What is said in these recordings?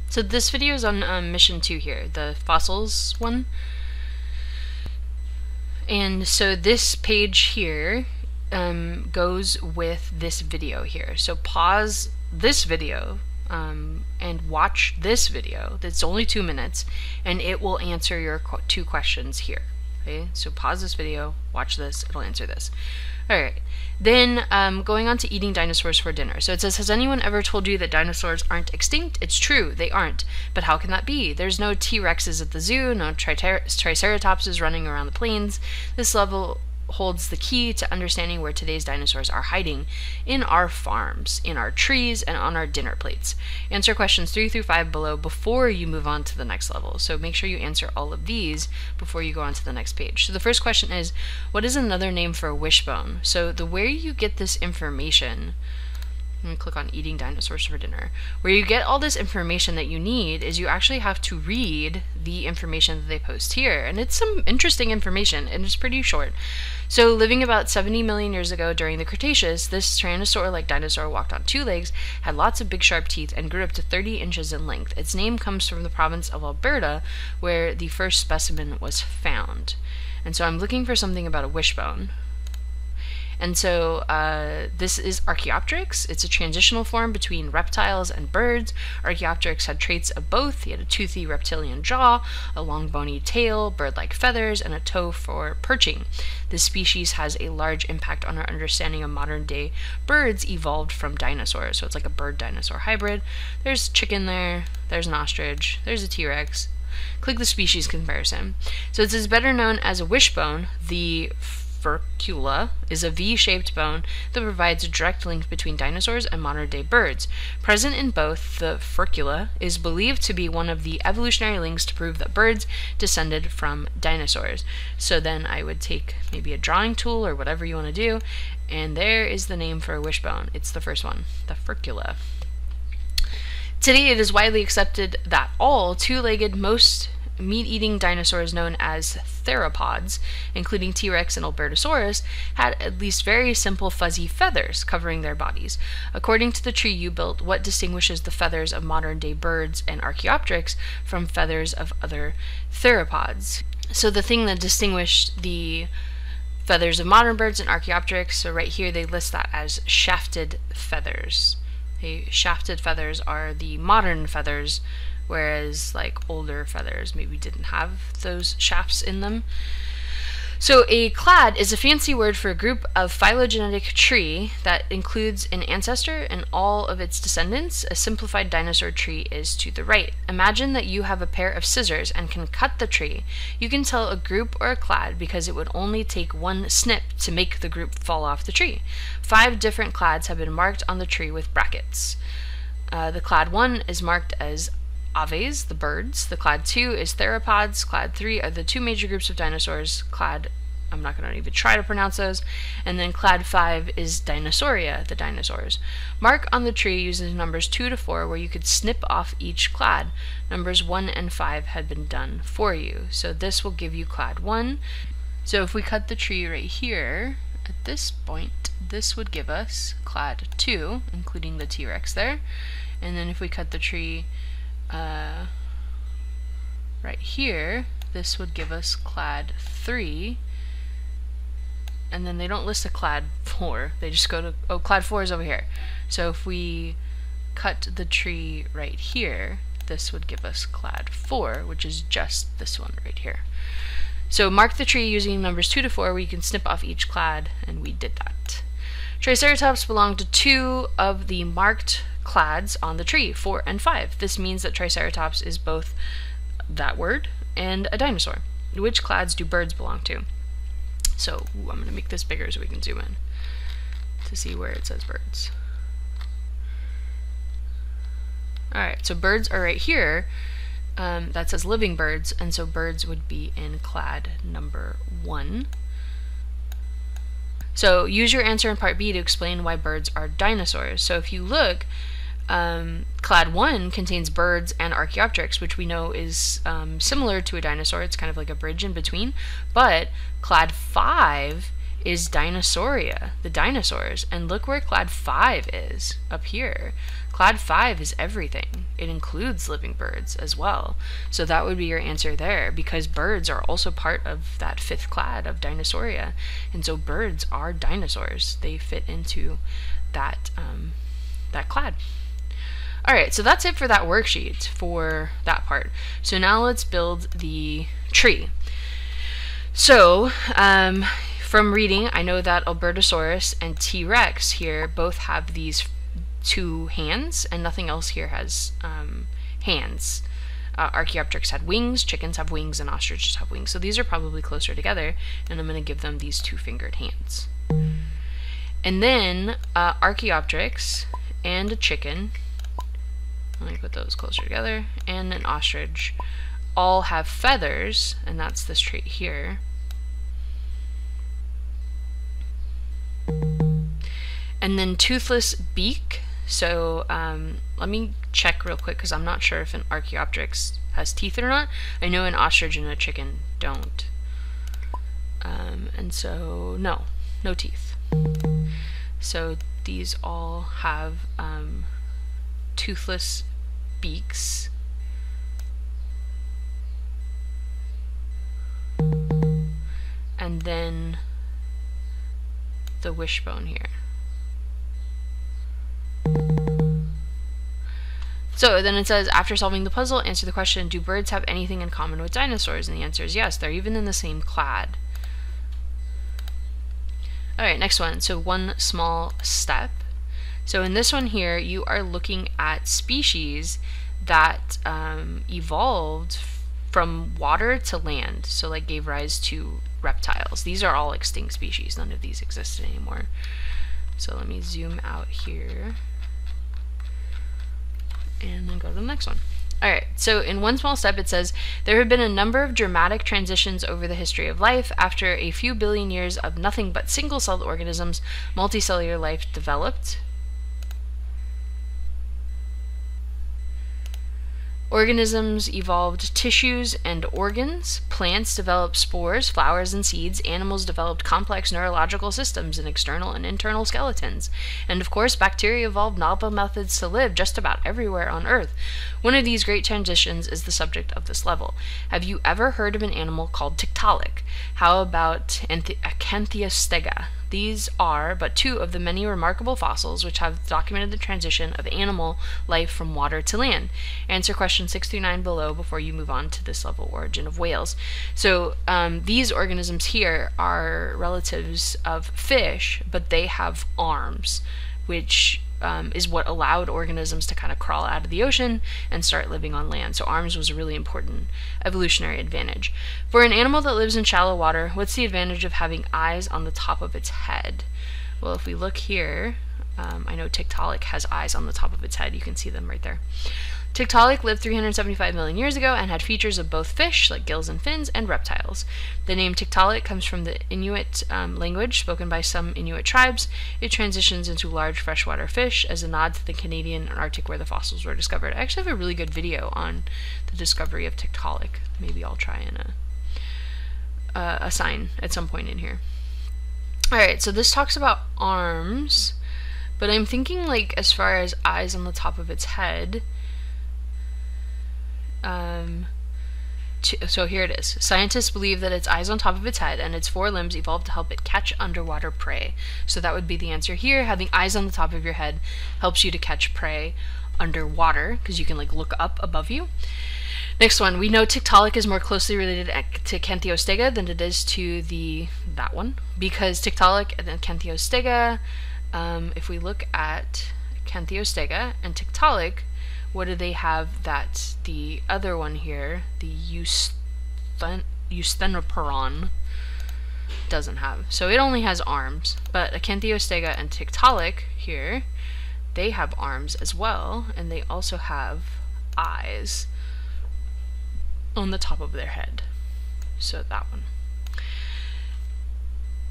So this video is on mission 2 here, the fossils one. And so this page here goes with this video here. So pause this video and watch this video. That's only 2 minutes, and it will answer your 2 questions here. Okay, so pause this video, watch this, it'll answer this. Alright, then going on to eating dinosaurs for dinner. So it says, has anyone ever told you that dinosaurs aren't extinct? It's true, they aren't. But how can that be? There's no T-Rexes at the zoo, no Triceratopses running around the plains. This level holds the key to understanding where today's dinosaurs are hiding: in our farms, in our trees, and on our dinner plates. Answer questions 3 through 5 below before you move on to the next level. So make sure you answer all of these before you go on to the next page. So the first question is, what is another name for a wishbone? So the where you get this information, I'm going to click on eating dinosaurs for dinner. Where you get all this information that you need is you actually have to read the information that they post here. And it's some interesting information, and it's pretty short. So living about 70 million years ago during the Cretaceous, this Tyrannosaur-like dinosaur walked on 2 legs, had lots of big sharp teeth, and grew up to 30 inches in length. Its name comes from the province of Alberta, where the first specimen was found. And so I'm looking for something about a wishbone. And so this is Archaeopteryx. It's a transitional form between reptiles and birds. Archaeopteryx had traits of both. He had a toothy reptilian jaw, a long bony tail, bird-like feathers, and a toe for perching. This species has a large impact on our understanding of modern-day birds evolved from dinosaurs. So it's like a bird-dinosaur hybrid. There's chicken there. There's an ostrich. There's a T-Rex. Click the species comparison. So it says better known as a wishbone, the furcula is a V-shaped bone that provides a direct link between dinosaurs and modern-day birds. Present in both, the furcula is believed to be one of the evolutionary links to prove that birds descended from dinosaurs. So then I would take maybe a drawing tool or whatever you want to do, and there is the name for a wishbone. It's the first one, the furcula. Today it is widely accepted that all 2-legged, most meat-eating dinosaurs known as theropods, including T-Rex and Albertosaurus, had at least very simple fuzzy feathers covering their bodies. According to the tree you built, what distinguishes the feathers of modern-day birds and Archaeopteryx from feathers of other theropods? So the thing that distinguished the feathers of modern birds and Archaeopteryx, so right here they list that as shafted feathers. Okay, shafted feathers are the modern feathers, whereas like older feathers maybe didn't have those shafts in them. So a clade is a fancy word for a group of phylogenetic tree that includes an ancestor and all of its descendants. A simplified dinosaur tree is to the right. Imagine that you have a pair of scissors and can cut the tree. You can tell a group or a clade because it would only take one snip to make the group fall off the tree. 5 different clades have been marked on the tree with brackets. The clade 1 is marked as aves, the birds. The clade 2 is theropods. Clade 3 are the 2 major groups of dinosaurs. Clade, I'm not going to even try to pronounce those. And then clade 5 is Dinosauria, the dinosaurs. Mark on the tree using numbers 2 to 4 where you could snip off each clade. Numbers 1 and 5 had been done for you. So this will give you clade 1. So if we cut the tree right here, at this point, this would give us clade 2, including the T-Rex there. And then if we cut the tree right here, this would give us clade 3, and then they don't list a clade 4, they just go to, oh, clade 4 is over here. So if we cut the tree right here, this would give us clade 4, which is just this one right here. So mark the tree using numbers 2 to 4 where you can snip off each clade, and we did that. Triceratops belonged to 2 of the marked clades on the tree, 4 and 5. This means that Triceratops is both that word and a dinosaur. Which clades do birds belong to? So I'm going to make this bigger so we can zoom in to see where it says birds. Alright, so birds are right here. That says living birds, and so birds would be in clade number 1. So use your answer in part B to explain why birds are dinosaurs. So if you look, clade 1 contains birds and Archaeopteryx, which we know is similar to a dinosaur. It's kind of like a bridge in between. But clade 5 is Dinosauria, the dinosaurs. And look where clade 5 is, up here. Clade 5 is everything. It includes living birds as well. So that would be your answer there, because birds are also part of that 5th clade of Dinosauria. And so birds are dinosaurs. They fit into that, that clade. Alright, so that's it for that worksheet for that part. So now let's build the tree. So, from reading, I know that Albertosaurus and T-Rex here both have these 2 hands, and nothing else here has hands. Archaeopteryx had wings, chickens have wings, and ostriches have wings. So these are probably closer together, and I'm going to give them these 2-fingered hands. And then Archaeopteryx and a chicken, let me put those closer together, and an ostrich all have feathers, and that's this trait here. And then toothless beak. So let me check real quick, because I'm not sure if an Archaeopteryx has teeth or not. I know an ostrich and a chicken don't. And so, no teeth. So these all have toothless beaks. And then the wishbone here. So then it says, after solving the puzzle, answer the question, do birds have anything in common with dinosaurs? And the answer is yes, they're even in the same clade. Alright, next one. So one small step. So in this one here, you are looking at species that evolved from water to land, so like gave rise to reptiles. These are all extinct species. None of these exist anymore. So let me zoom out here and then go to the next one. Alright, so in one small step it says, there have been a number of dramatic transitions over the history of life. After a few billion years of nothing but single-celled organisms, multicellular life developed. Organisms evolved tissues and organs. Plants developed spores, flowers, and seeds. Animals developed complex neurological systems and external and internal skeletons. And of course, bacteria evolved novel methods to live just about everywhere on Earth. One of these great transitions is the subject of this level. Have you ever heard of an animal called Tiktaalik? How about Acanthiostega? These are but 2 of the many remarkable fossils which have documented the transition of animal life from water to land. Answer questions 6 through 9 below before you move on to this level, origin of whales. So these organisms here are relatives of fish, but they have arms, which is what allowed organisms to kind of crawl out of the ocean and start living on land. So arms was a really important evolutionary advantage. For an animal that lives in shallow water, what's the advantage of having eyes on the top of its head? Well, if we look here, I know Tiktaalik has eyes on the top of its head. You can see them right there. Tiktaalik lived 375 million years ago and had features of both fish, like gills and fins, and reptiles. The name Tiktaalik comes from the Inuit language spoken by some Inuit tribes. It transitions into large freshwater fish as a nod to the Canadian and Arctic where the fossils were discovered. I actually have a really good video on the discovery of Tiktaalik. Maybe I'll try and assign at some point in here. Alright, so this talks about arms, but I'm thinking like as far as eyes on the top of its head. So here it is. Scientists believe that its eyes on top of its head and its 4 limbs evolved to help it catch underwater prey. So that would be the answer here. Having eyes on the top of your head helps you to catch prey underwater, because you can like look up above you. Next one, we know Tiktaalik is more closely related to Acanthiostega than it is to that one, because Tiktaalik and Acanthiostega, if we look at Acanthiostega and Tiktaalik, what do they have that the other one here, the Eusthenoperon, doesn't have? So it only has arms, but Acanthiostega and Tiktaalik here, they have arms as well, and they also have eyes on the top of their head. So that one.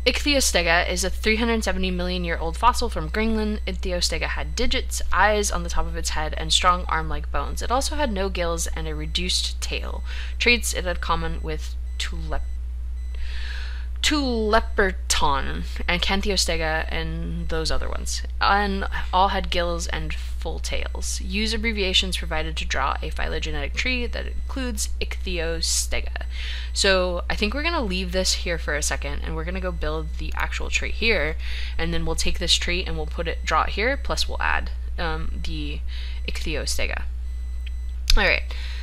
Ichthyostega is a 370 million year old fossil from Greenland. Ichthyostega had digits, eyes on the top of its head, and strong arm-like bones. It also had no gills and a reduced tail, traits it had common with Tuleperton and Acanthiostega and those other ones. And all had gills and full tails. Use abbreviations provided to draw a phylogenetic tree that includes Ichthyostega. So I think we're going to leave this here for a second, and we're going to go build the actual tree here, and then we'll take this tree and we'll draw it here, plus we'll add the Ichthyostega. Alright,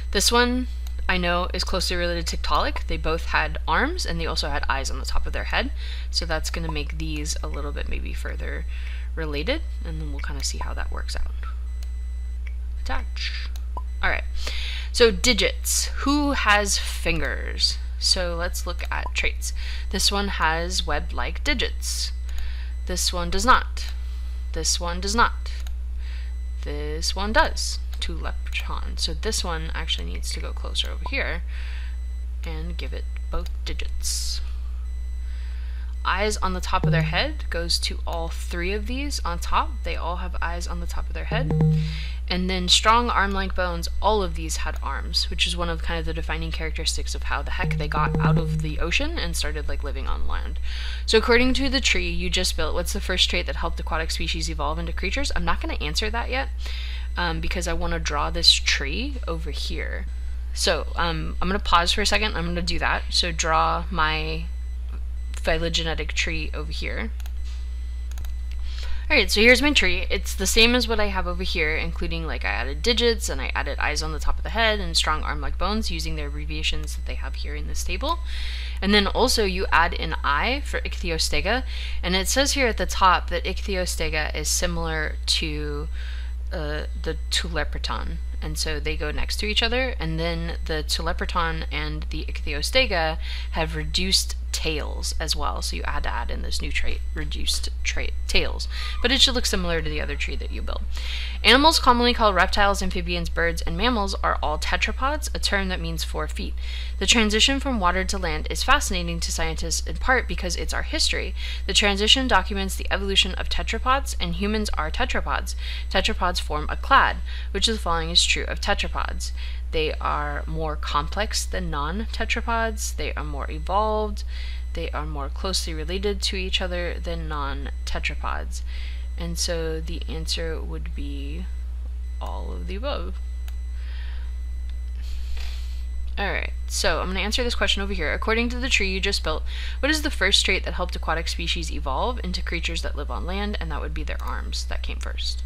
this one I know is closely related to Tiktaalik. They both had arms and they also had eyes on the top of their head. So that's going to make these a little bit maybe further related, and then we'll kind of see how that works out. Attach. Alright, so digits. Who has fingers? So let's look at traits. This one has web-like digits. This one does not. This one does not. This one does. Tulepton. So this one actually needs to go closer over here and give it both digits. Eyes on the top of their head goes to all three of these on top. They all have eyes on the top of their head. And then strong arm-like bones, all of these had arms, which is one of kind of the defining characteristics of how the heck they got out of the ocean and started like living on land. So according to the tree you just built, what's the first trait that helped aquatic species evolve into creatures? I'm not going to answer that yet because I want to draw this tree over here. So I'm going to pause for a second. I'm going to do that. So draw my phylogenetic tree over here. Alright, so here's my tree. It's the same as what I have over here, including like I added digits and I added eyes on the top of the head and strong arm-like bones using the abbreviations that they have here in this table. And then also you add an eye for Ichthyostega, and it says here at the top that Ichthyostega is similar to the Tulepton, and so they go next to each other, and then the Tulepton and the Ichthyostega have reduced tails as well, so you had to add in this new trait, reduced trait tails, but it should look similar to the other tree that you built. Animals commonly called reptiles, amphibians, birds, and mammals are all tetrapods, a term that means 4 feet. The transition from water to land is fascinating to scientists in part because it's our history. The transition documents the evolution of tetrapods, and humans are tetrapods. Tetrapods form a clade, which the following is true of tetrapods. They are more complex than non-tetrapods, they are more evolved, they are more closely related to each other than non-tetrapods. And so the answer would be all of the above. Alright, so I'm going to answer this question over here. According to the tree you just built, what is the first trait that helped aquatic species evolve into creatures that live on land? And that would be their arms. That came first.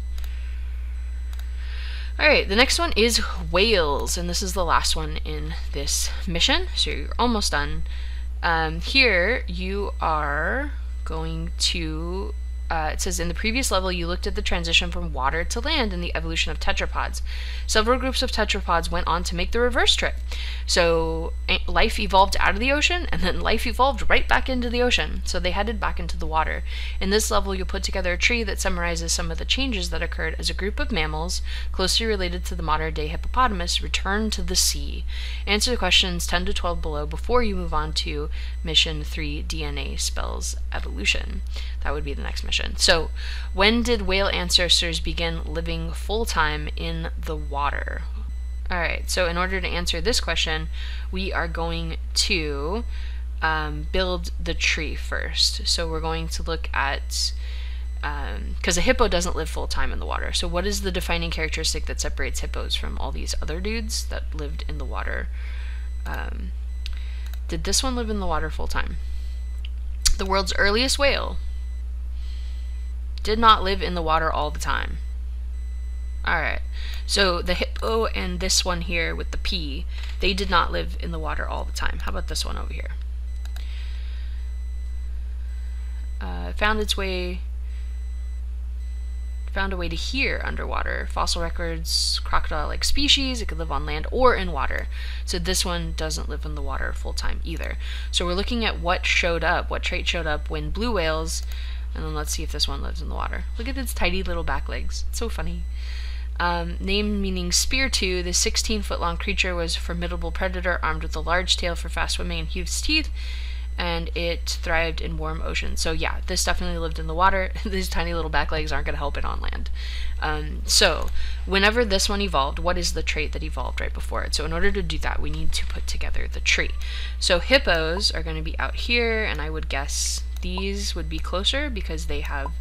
Alright, the next one is whales, and this is the last one in this mission, so you're almost done. Here you are going to, it says in the previous level you looked at the transition from water to land and the evolution of tetrapods. Several groups of tetrapods went on to make the reverse trip. So life evolved out of the ocean, and then life evolved right back into the ocean. So they headed back into the water. In this level you'll put together a tree that summarizes some of the changes that occurred as a group of mammals closely related to the modern day hippopotamus returned to the sea. Answer the questions 10 to 12 below before you move on to mission 3, DNA spells evolution. That would be the next mission. So, when did whale ancestors begin living full-time in the water? Alright, so in order to answer this question, we are going to build the tree first. So we're going to look at, because a hippo doesn't live full-time in the water. So what is the defining characteristic that separates hippos from all these other dudes that lived in the water? Did this one live in the water full-time? The world's earliest whale did not live in the water all the time. Alright, so the hippo and this one here with the P, they did not live in the water all the time. How about this one over here? Found a way to here underwater. Fossil records, crocodile-like species. It could live on land or in water. So this one doesn't live in the water full-time either. So we're looking at what showed up, what trait showed up when blue whales. And then let's see if this one lives in the water. Look at its tiny little back legs. It's so funny. Name meaning spear tooth, this 16-foot-long creature was a formidable predator armed with a large tail for fast swimming and huge teeth, and it thrived in warm oceans. So yeah, this definitely lived in the water. These tiny little back legs aren't going to help it on land. So whenever this one evolved, what is the trait that evolved right before it? So in order to do that, we need to put together the tree. So hippos are going to be out here, and I would guess these would be closer because they have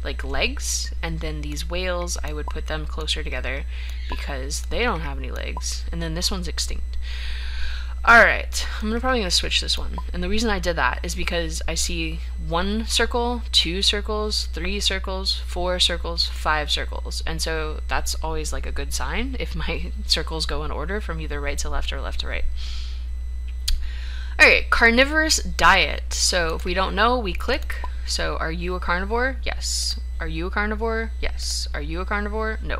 like legs, and then these whales, I would put them closer together because they don't have any legs, and then this one's extinct. Alright, I'm probably going to switch this one, and the reason I did that is because I see 1 circle, 2 circles, 3 circles, 4 circles, 5 circles, and so that's always like a good sign if my circles go in order from either right to left or left to right. Alright, carnivorous diet. So if we don't know, we click. So are you a carnivore? Yes. Are you a carnivore? Yes. Are you a carnivore? No.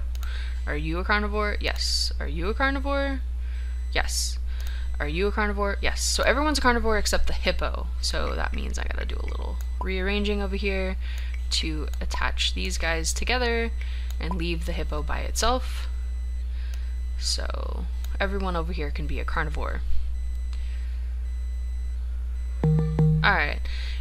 Are you a carnivore? Yes. Are you a carnivore? Yes. Are you a carnivore? Yes. So everyone's a carnivore except the hippo. So that means I gotta do a little rearranging over here to attach these guys together and leave the hippo by itself. So everyone over here can be a carnivore. Alright,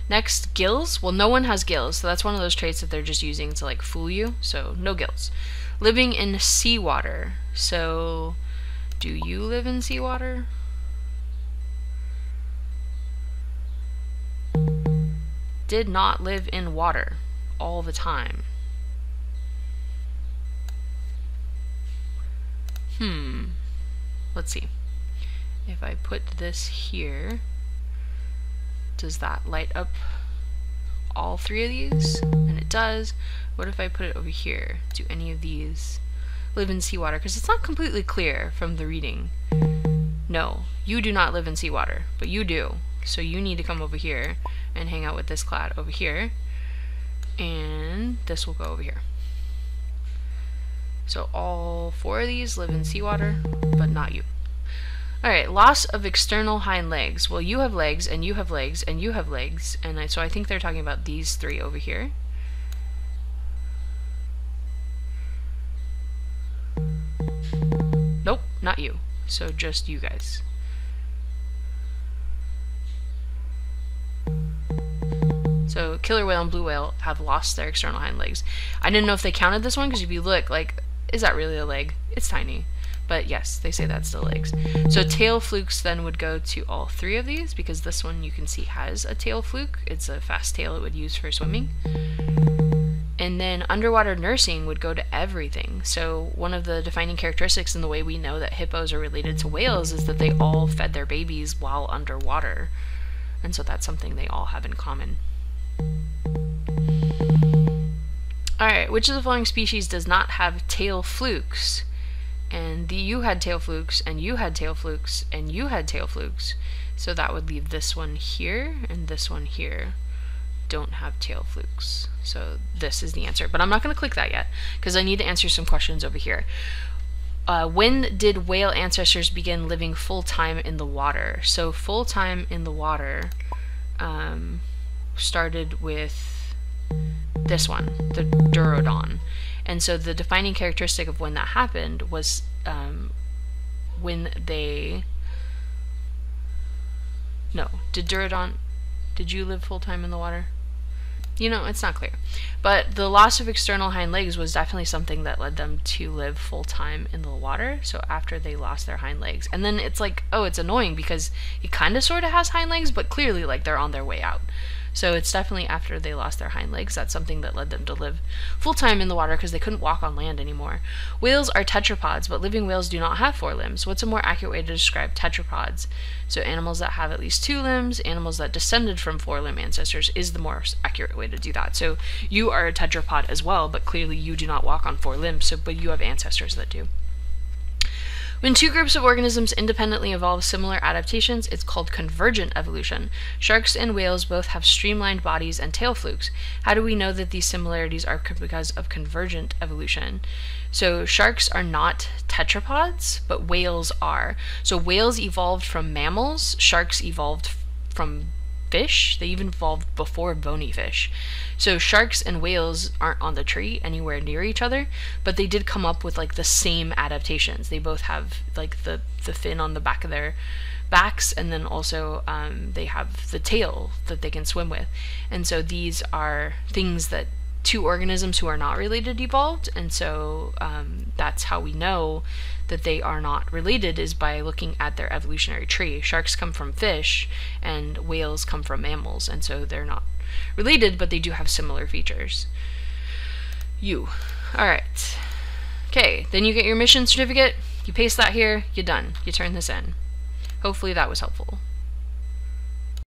next, gills. Well, no one has gills, so that's one of those traits that they're just using to like fool you, so no gills. Living in seawater. So, do you live in seawater? Did not live in water all the time. Let's see. If I put this here, does that light up all 3 of these? And it does. What if I put it over here? Do any of these live in seawater? Because it's not completely clear from the reading. No, you do not live in seawater, but you do. So you need to come over here and hang out with this clad over here. And this will go over here. So all 4 of these live in seawater, but not you. Alright, loss of external hind legs. Well, you have legs, and you have legs, and you have legs, and so I think they're talking about these 3 over here. Nope, not you. So just you guys. So killer whale and blue whale have lost their external hind legs. I didn't know if they counted this one, because if you look, like, is that really a leg? It's tiny. But yes, they say that's the legs. So tail flukes then would go to all 3 of these, because this one you can see has a tail fluke. It's a fast tail it would use for swimming. And then underwater nursing would go to everything. So one of the defining characteristics in the way we know that hippos are related to whales is that they all fed their babies while underwater. And so that's something they all have in common. Alright, which of the following species does not have tail flukes? And you had tail flukes, and you had tail flukes, and you had tail flukes. So that would leave this one here, and this one here don't have tail flukes. So this is the answer. But I'm not going to click that yet, because I need to answer some questions over here. When did whale ancestors begin living full-time in the water? So full-time in the water started with this one, the Durodon. And so the defining characteristic of when that happened was when they... No, did you live full-time in the water? You know, it's not clear. But the loss of external hind legs was definitely something that led them to live full-time in the water, so after they lost their hind legs. And then it's like, oh, it's annoying because it kind of sort of has hind legs, but clearly like they're on their way out. So it's definitely after they lost their hind legs, that's something that led them to live full-time in the water because they couldn't walk on land anymore. Whales are tetrapods, but living whales do not have 4 limbs. What's a more accurate way to describe tetrapods? So animals that have at least 2 limbs, animals that descended from 4-limb ancestors is the more accurate way to do that. So you are a tetrapod as well, but clearly you do not walk on 4 limbs, but you have ancestors that do. When 2 groups of organisms independently evolve similar adaptations, it's called convergent evolution. Sharks and whales both have streamlined bodies and tail flukes. How do we know that these similarities are because of convergent evolution? So sharks are not tetrapods, but whales are. So whales evolved from mammals, sharks evolved from fish. They even evolved before bony fish. So sharks and whales aren't on the tree anywhere near each other, but they did come up with like the same adaptations. They both have like the fin on the back of their backs, and then also they have the tail that they can swim with. And so these are things that 2 organisms who are not related evolved, and so that's how we know that they are not related, is by looking at their evolutionary tree. Sharks come from fish and whales come from mammals, and so they're not related, but they do have similar features. You. Alright. Okay, then you get your mission certificate, you paste that here, you're done. You turn this in. Hopefully that was helpful.